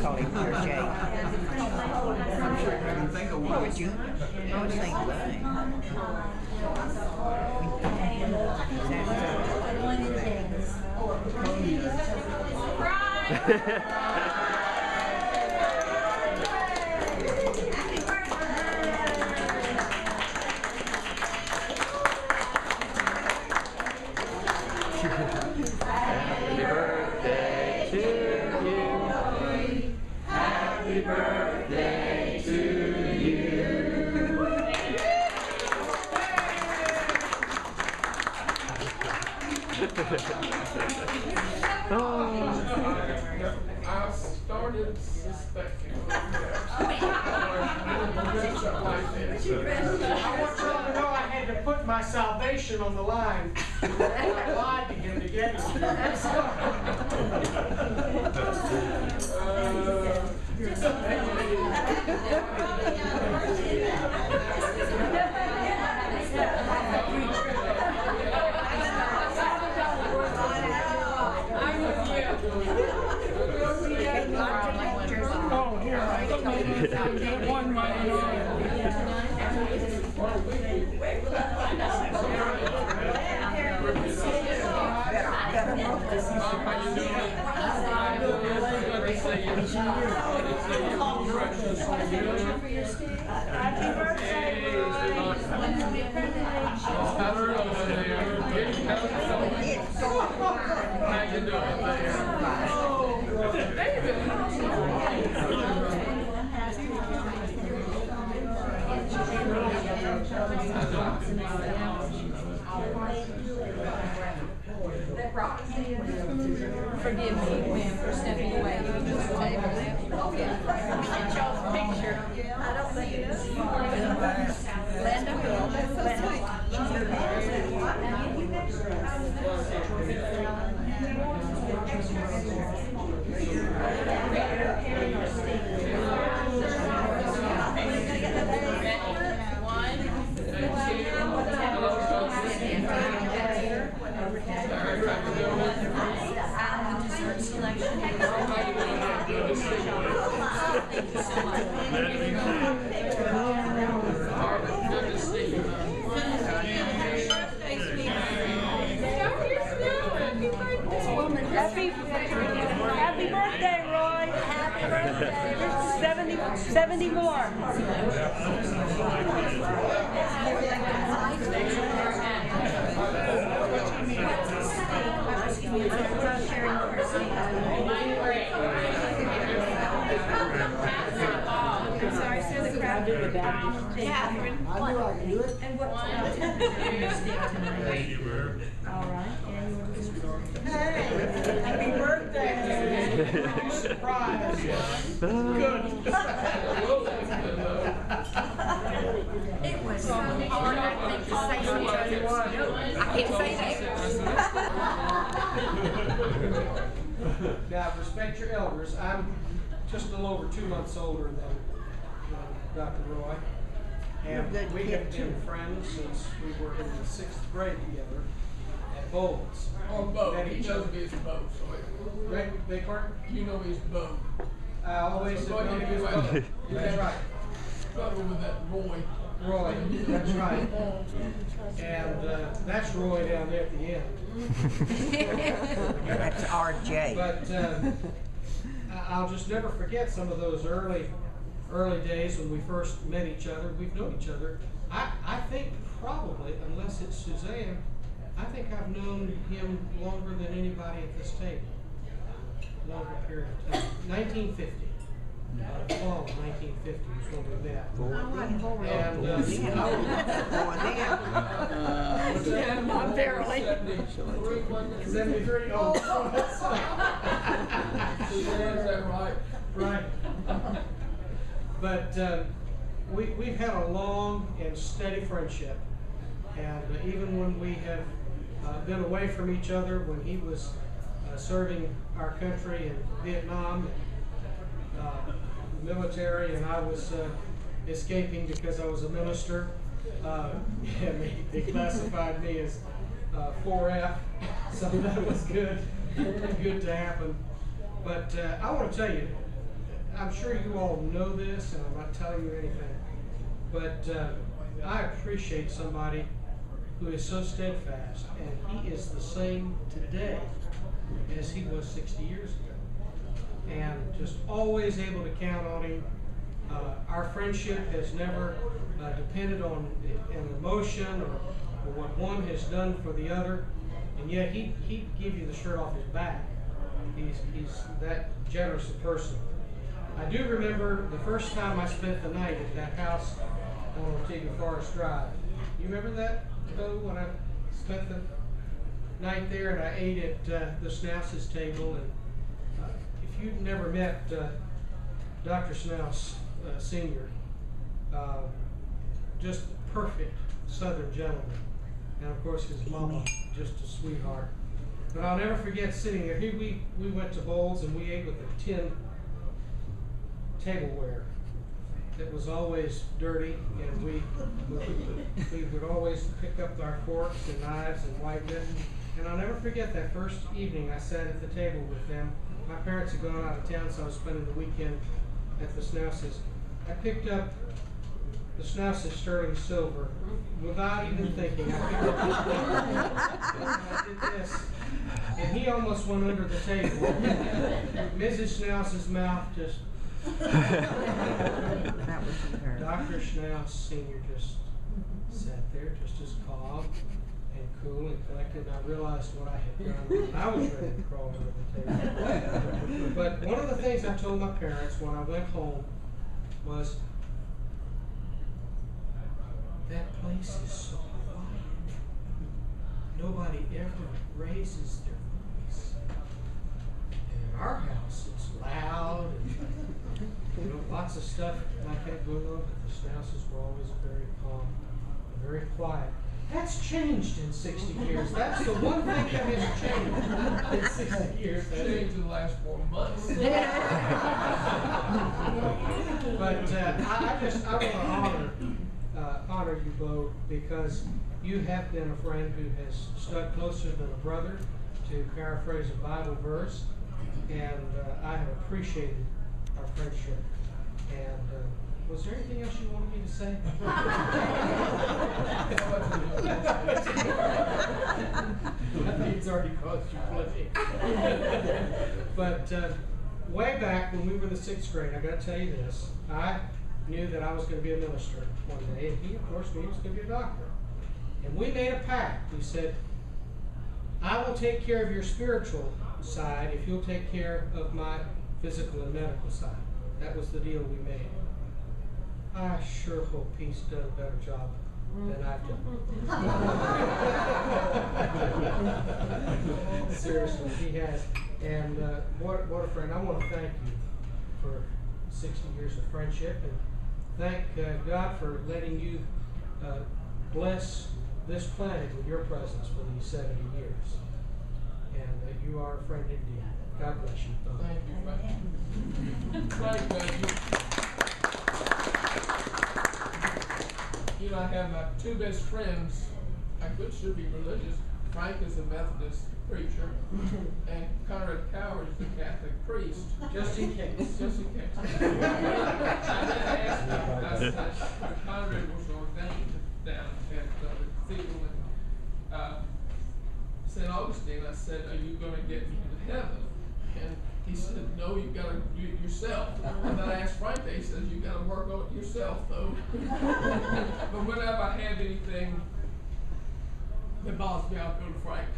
call him Jay. I'm sure you can think of one. What would you? I was thinking Happy birthday to you. Happy birthday to you. I started suspecting. I want y'all to know I had to put my salvation on the line. I lied to him to get him. Oh, here, one Happy birthday, How you doing there? Forgive me, ma'am, for stepping away. Okay. Get y'all's picture. I don't think it is. Linda. Happy birthday, Roy. Happy birthday. 70 more. I'm sorry, sir, the crowd did the Catherine. I knew I could do it. And what? Thank you, Mayor. All right. Hey, happy birthday. Surprise. Good. It was so hard, I think, to say something. I can't say that. Now, respect your elders. I'm just a little over 2 months older than Dr. Roy. And we have been friends since we were in the 6th grade together at Bowles. On boat. He knows his boat. Big pardon? You know his boat. I always have known his boat. That's right. Struggle with that Roy. Roy, that's right. And that's Roy down there at the end. That's RJ. But I'll just never forget some of those early days when we first met each other. We've known each other. I think probably, unless it's Suzanne, I think I've known him longer than anybody at this table. Longer period of time. 1950. Fall of 1950 was when we met. And Not barely. 73. Oh, Is that right? right. But we've had a long and steady friendship. And even when we have been away from each other, when he was serving our country in Vietnam, military, and I was escaping because I was a minister, and they classified me as 4F. So that was good, good to happen. But I want to tell you, I'm sure you all know this, and I'm not telling you anything, but I appreciate somebody who is so steadfast, and he is the same today as he was 60 years ago. And just always able to count on him. Our friendship has never depended on an emotion or what one has done for the other, and yet he'd give you the shirt off his back. He's that generous a person. I do remember the first time I spent the night at that house on Ortega Forest Drive. You remember that, though, when I spent the night there and I ate at the Schnauss's table? And if you've never met Dr. Schnauss Sr., just perfect Southern gentleman. And of course his mama, just a sweetheart. But I'll never forget sitting there. We went to Bowles and we ate with a tin tableware that was always dirty, and we would always pick up our forks and knives and wipe it. And I'll never forget that first evening I sat at the table with them. My parents had gone out of town, so I was spending the weekend at the Schnauss's. I picked up the Schnauss's sterling silver without even thinking. I picked up this and I did this, and he almost went under the table. Mrs. Schnauss's mouth just. That was her. Dr. Schnauss Sr. just sat there just as calm and cool and collected, and I realized what I had done. I was ready to crawl under the table. But one of the things I told my parents when I went home was, that place is so quiet. Nobody ever raises their voice. And in our house, it's loud and lots of stuff like that going on, but the Schnausses were always very calm and very quiet. That's changed in 60 years. That's the one thing that has changed in 60 years. Changed in the last 4 months. But I want to honor you both, because you have been a friend who has stuck closer than a brother, to paraphrase a Bible verse, and I have appreciated our friendship. And was there anything else you wanted me to say? I think it's already cost you plenty. But way back when we were in the 6th grade, I got to tell you this. I knew that I was going to be a minister one day, and he, of course, knew he was going to be a doctor. And we made a pact. We said, I will take care of your spiritual side if you'll take care of my physical and medical side. That was the deal we made. I sure hope he's done a better job than I've done. Seriously, he has. And what a friend. I want to thank you for 60 years of friendship, and thank God for letting you bless this planet with your presence for these 70 years. And you are a friend indeed. God bless you both. Thank you, Frank. Frank, you know, I have my 2 best friends. I should be religious. Frank is a Methodist preacher, and Conrad Coward is a Catholic priest. Just in case. Just in case. I Conrad was ordained down at the cathedral in St. Augustine. I said, "Are you going to get me to heaven?" And he said, "No, you got to do it yourself." And then I asked Frank, he says, "You got to work on it yourself, though." But whenever I have anything that bothers me, I'll go to Frank.